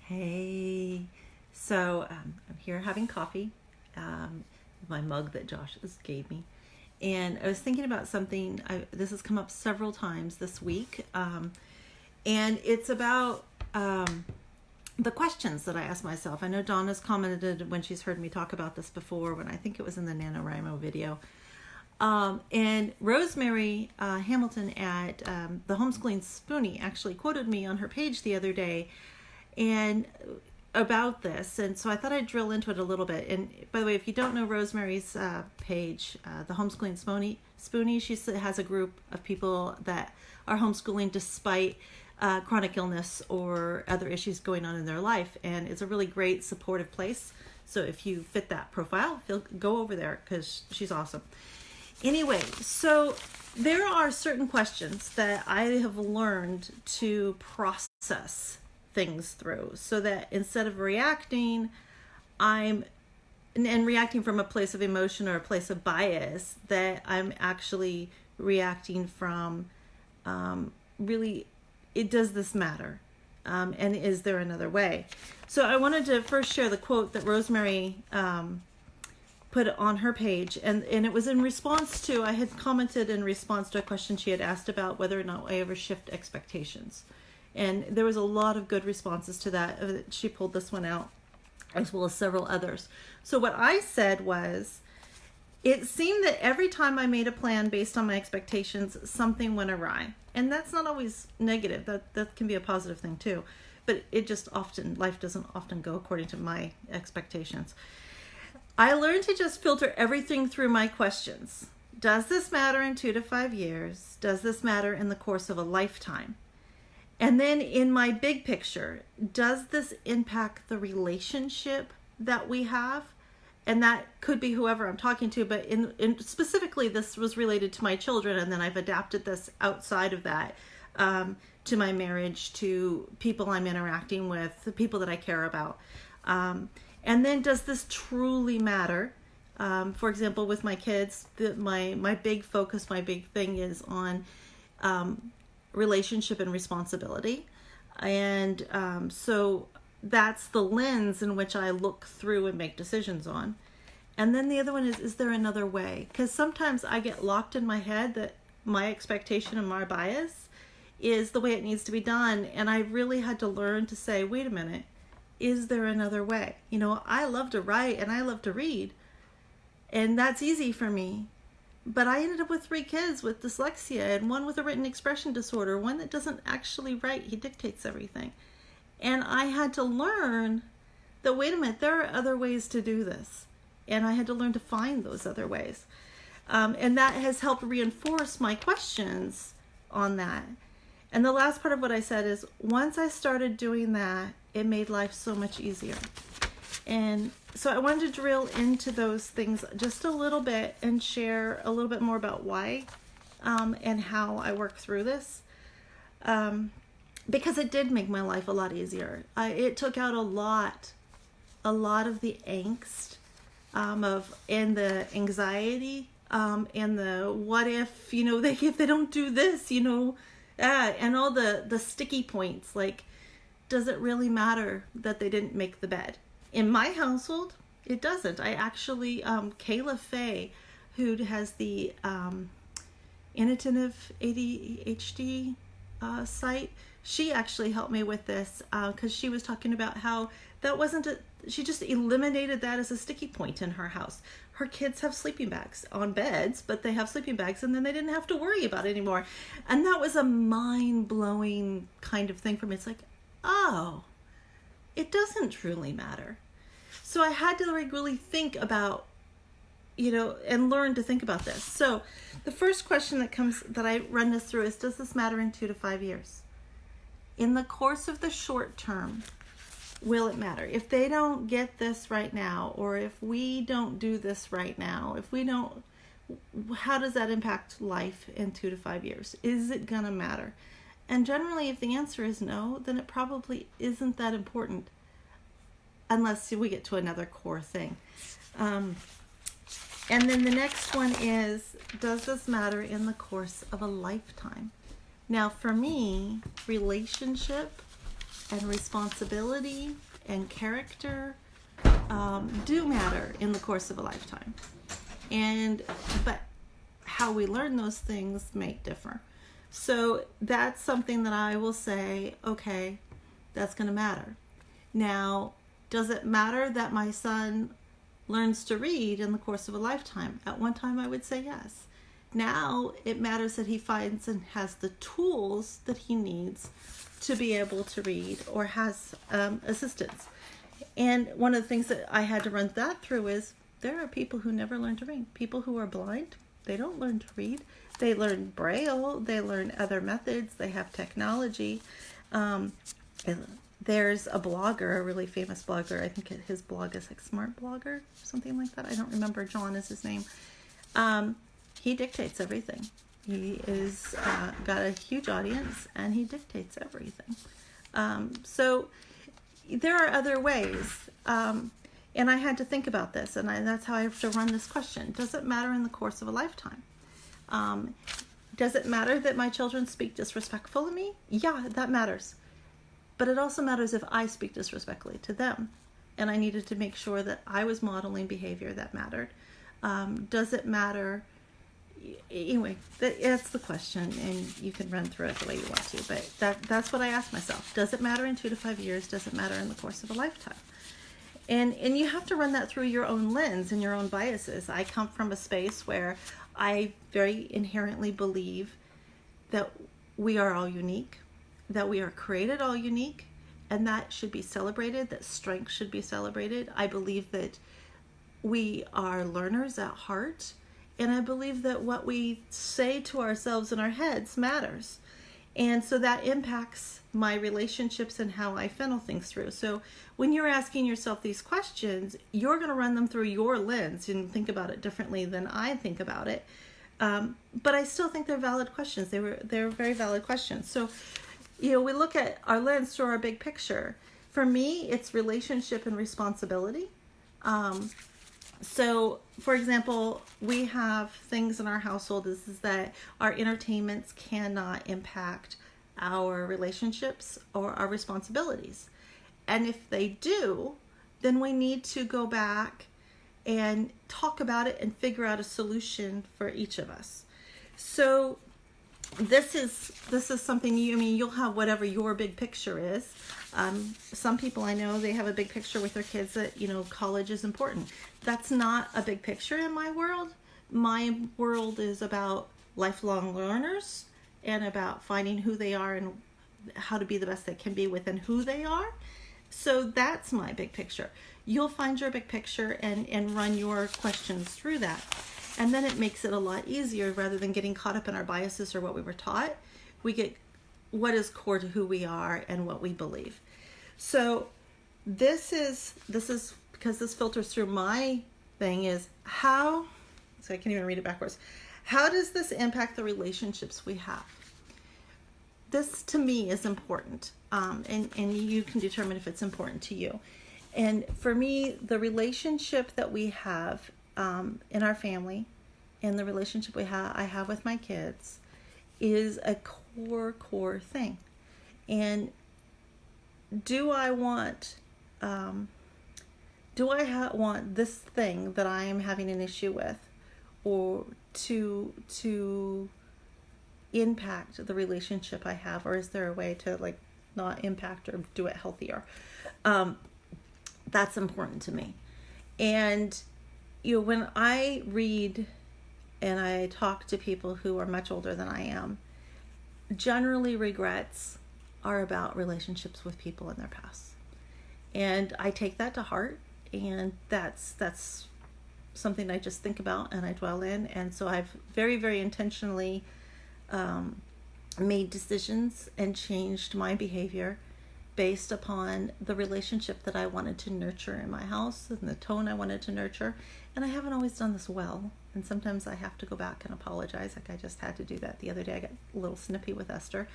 Hey, so I'm here having coffee, my mug that Josh just gave me, and I was thinking about something. This has come up several times this week, and it's about the questions that I ask myself. I know Donna's commented when she's heard me talk about this before, when I think it was in the NaNoWriMo video. And Rosemary Hamilton at the Homeschooling Spoonie actually quoted me on her page the other day and about this, and so I thought I'd drill into it a little bit. And by the way, if you don't know Rosemary's page, the Homeschooling Spoonie, she has a group of people that are homeschooling despite chronic illness or other issues going on in their life, and it's a really great supportive place. So if you fit that profile, go over there because she's awesome. Anyway, so there are certain questions that I have learned to process things through so that instead of reacting, and reacting from a place of emotion or a place of bias, that I'm actually reacting from really, does this matter? And is there another way? So I wanted to first share the quote that Rosemary put on her page, and it was in response to, I had commented in response to a question she had asked about whether or not I ever shift expectations. And there was a lot of good responses to that. She pulled this one out, as well as several others. So what I said was, it seemed that every time I made a plan based on my expectations, something went awry. And that's not always negative. That can be a positive thing too. But life doesn't often go according to my expectations. I learned to just filter everything through my questions. Does this matter in 2 to 5 years? Does this matter in the course of a lifetime? And then in my big picture, does this impact the relationship that we have? And that could be whoever I'm talking to, but in specifically this was related to my children, and then I've adapted this outside of that to my marriage, to people I'm interacting with, the people that I care about. And then does this truly matter? For example, with my kids, my big focus, my big thing is on relationship and responsibility. And so that's the lens in which I look through and make decisions on. And then the other one is there another way? Because sometimes I get locked in my head that my expectation and my bias is the way it needs to be done. And I really had to learn to say, wait a minute, is there another way? I love to write and I love to read, and that's easy for me. But I ended up with 3 kids with dyslexia, and one with a written expression disorder, one that doesn't actually write, he dictates everything. And I had to learn that, wait a minute, there are other ways to do this. And I had to learn to find those other ways. And that has helped reinforce my questions on that. And the last part of what I said is, once I started doing that, it made life so much easier. And so I wanted to drill into those things just a little bit and share a little bit more about why and how I work through this. Because it did make my life a lot easier. It took out a lot of the angst and the anxiety and the what if, if they don't do this, and all the sticky points, like, does it really matter that they didn't make the bed? In my household, it doesn't. I actually, Kayla Faye, who has the Inattentive ADHD site, she actually helped me with this because she was talking about how that wasn't she just eliminated that as a sticky point in her house. Her kids have sleeping bags on beds, but they have sleeping bags, and then they didn't have to worry about it anymore. And that was a mind-blowing kind of thing for me. It's like, oh, it doesn't truly matter. So I had to really think about, and learn to think about this. So the first question that I run this through is, does this matter in 2 to 5 years? In the course of the short term, will it matter? If they don't get this right now, or if we don't do this right now, how does that impact life in 2 to 5 years? Is it gonna matter? And generally, if the answer is no, then it probably isn't that important, unless we get to another core thing. And then the next one is, does this matter in the course of a lifetime? Now, for me, relationship and responsibility and character do matter in the course of a lifetime. But how we learn those things may differ. So that's something that I will say, okay, that's going to matter. Now, does it matter that my son learns to read in the course of a lifetime? At one time, I would say yes. Now, it matters that he finds and has the tools that he needs to be able to read, or has assistance. And one of the things that I had to run that through is there are people who never learn to read. People who are blind, they don't learn to read. They learn Braille, they learn other methods, they have technology. There's a blogger, a really famous blogger, I think his blog is like Smart Blogger, something like that. I don't remember, John is his name. He dictates everything. He is got a huge audience and he dictates everything. So there are other ways. And I had to think about this, and that's how I have to run this question. Does it matter in the course of a lifetime? Does it matter that my children speak disrespectful to me? Yeah, that matters. But it also matters if I speak disrespectfully to them. And I needed to make sure that I was modeling behavior that mattered. Does it matter? Anyway, that's the question, and you can run through it the way you want to. But that's what I asked myself. Does it matter in 2 to 5 years? Does it matter in the course of a lifetime? And you have to run that through your own lens and your own biases. I come from a space where I very inherently believe that we are all unique, that we are created all unique, and that should be celebrated, that strength should be celebrated. I believe that we are learners at heart, and I believe that what we say to ourselves in our heads matters. And so that impacts my relationships and how I funnel things through. So when you're asking yourself these questions, you're going to run them through your lens and think about it differently than I think about it. But I still think they're valid questions. They're very valid questions. So, we look at our lens through our big picture. For me, it's relationship and responsibility. So, for example, we have things in our household is that our entertainments cannot impact our relationships or our responsibilities. And if they do, then we need to go back and talk about it and figure out a solution for each of us. So this is something you'll have whatever your big picture is. Some people I know, they have a big picture with their kids that, college is important. That's not a big picture in my world. My world is about lifelong learners and about finding who they are and how to be the best they can be within who they are. So that's my big picture. You'll find your big picture and run your questions through that. And then it makes it a lot easier rather than getting caught up in our biases or what we were taught. We get what is core to who we are and what we believe. So this is because this filters through my thing is how, so I can't even read it backwards. How does this impact the relationships we have? This to me is important, and you can determine if it's important to you. And for me, the relationship that we have in our family and the relationship I have with my kids is a core thing. And do I want want this thing that I am having an issue with, or to impact the relationship I have, or is there a way to not impact or do it healthier? That's important to me. And when I read and I talk to people who are much older than I am, generally regrets are about relationships with people in their past. And I take that to heart, and that's something I just think about and I dwell in. And so I've very, very intentionally made decisions and changed my behavior based upon the relationship that I wanted to nurture in my house and the tone I wanted to nurture. And I haven't always done this well. And sometimes I have to go back and apologize. Like I just had to do that the other day. I got a little snippy with Esther.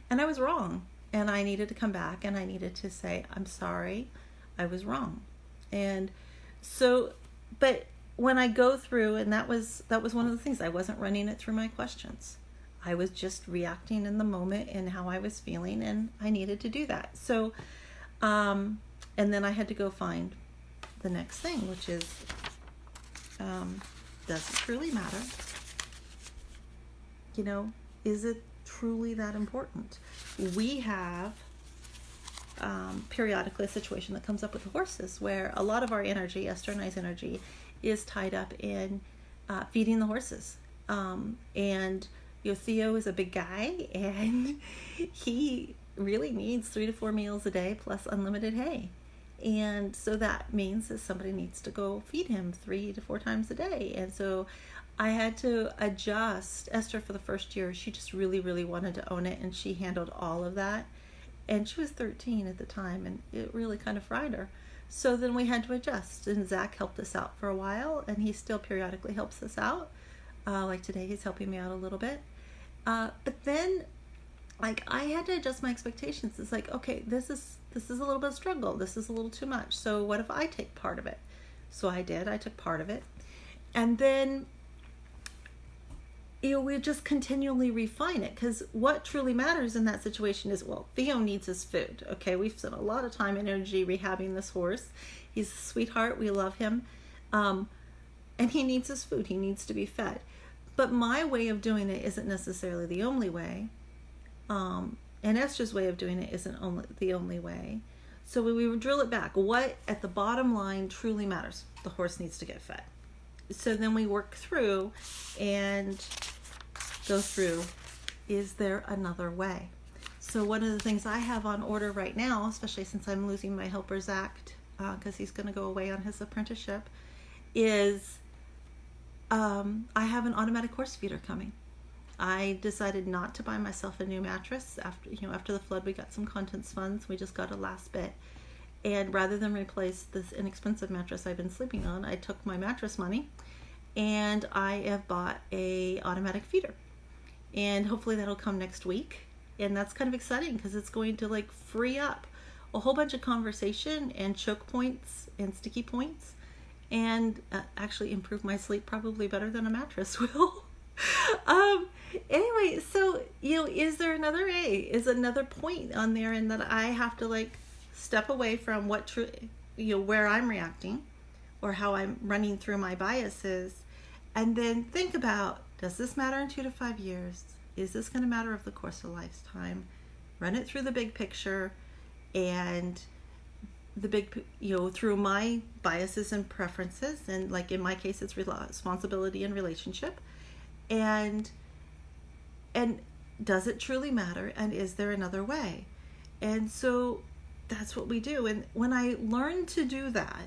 And I was wrong. And I needed to come back and I needed to say, I'm sorry, I was wrong. And so, but when I go through, and that was one of the things, I wasn't running it through my questions. I was just reacting in the moment and how I was feeling, and I needed to do that. So, and then I had to go find the next thing, which is, does it truly matter? You know, is it truly that important? We have periodically a situation that comes up with the horses where a lot of our energy, Esther and I's energy, is tied up in feeding the horses. And Theo is a big guy, and he really needs 3 to 4 meals a day plus unlimited hay. And so that means that somebody needs to go feed him 3 to 4 times a day. And so I had to adjust. Esther, for the first year, she just really, really wanted to own it, and she handled all of that. And she was 13 at the time, and it really kind of fried her. So then we had to adjust, and Zach helped us out for a while, and he still periodically helps us out. Like today, he's helping me out a little bit. But then, like, I had to adjust my expectations. It's like, okay, this is a little bit of struggle. This is a little too much. So what if I take part of it? So I did. I took part of it. And then, we just continually refine it, because what truly matters in that situation is, well, Theo needs his food. Okay, we've spent a lot of time and energy rehabbing this horse. He's a sweetheart. We love him. And he needs his food. He needs to be fed. But my way of doing it isn't necessarily the only way. And Esther's way of doing it isn't the only way. So we would drill it back. What at the bottom line truly matters? The horse needs to get fed. So then we work through and go through, is there another way? So one of the things I have on order right now, especially since I'm losing my helper Zach, because he's going to go away on his apprenticeship, is I have an automatic horse feeder coming. I decided not to buy myself a new mattress. After the flood, we got some contents funds. We just got a last bit. And rather than replace this inexpensive mattress I've been sleeping on, I took my mattress money and I have bought a automatic feeder. And hopefully that'll come next week. And that's kind of exciting because it's going to like free up a whole bunch of conversation and choke points and sticky points, and actually improve my sleep probably better than a mattress will. Anyway, so, is there another way? Is another point on there, and that I have to like step away from where I'm reacting or how I'm running through my biases, and then think about, does this matter in 2 to 5 years? Is this going to matter over the course of a lifetime? Run it through the big picture, and through my biases and preferences, and like in my case, it's responsibility and relationship, and does it truly matter, and is there another way? And so that's what we do. And when I learned to do that,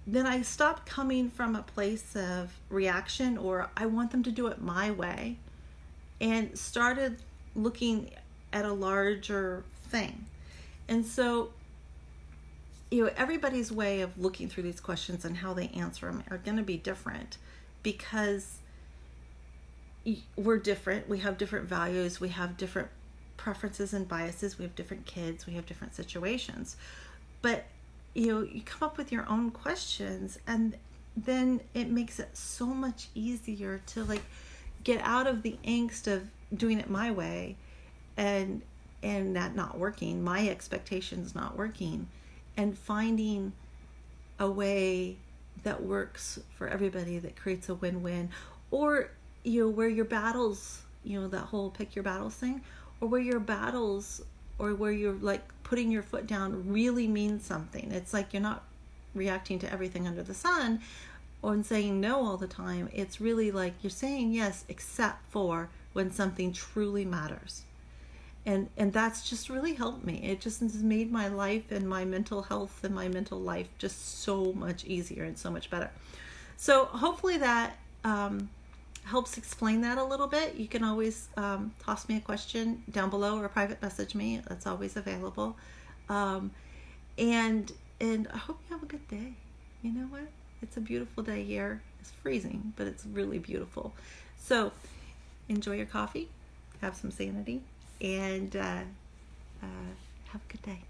then I stopped coming from a place of reaction or I want them to do it my way, and started looking at a larger thing. And so, everybody's way of looking through these questions and how they answer them are going to be different, because we're different. We have different values. We have different preferences and biases. We have different kids. We have different situations. But, you come up with your own questions, and then it makes it so much easier to like get out of the angst of doing it my way and that not working, my expectations not working, and finding a way that works for everybody, that creates a win-win. Or, where your battles, that whole pick your battles thing, or where your battles, or where you're like putting your foot down really means something. It's like you're not reacting to everything under the sun or saying no all the time. It's really like you're saying yes, except for when something truly matters. And that's just really helped me. It just has made my life and my mental health and my mental life just so much easier and so much better. So hopefully that helps explain that a little bit. You can always toss me a question down below or private message me. That's always available. And I hope you have a good day. You know what? It's a beautiful day here. It's freezing, but it's really beautiful. So enjoy your coffee, have some sanity, and have a good day.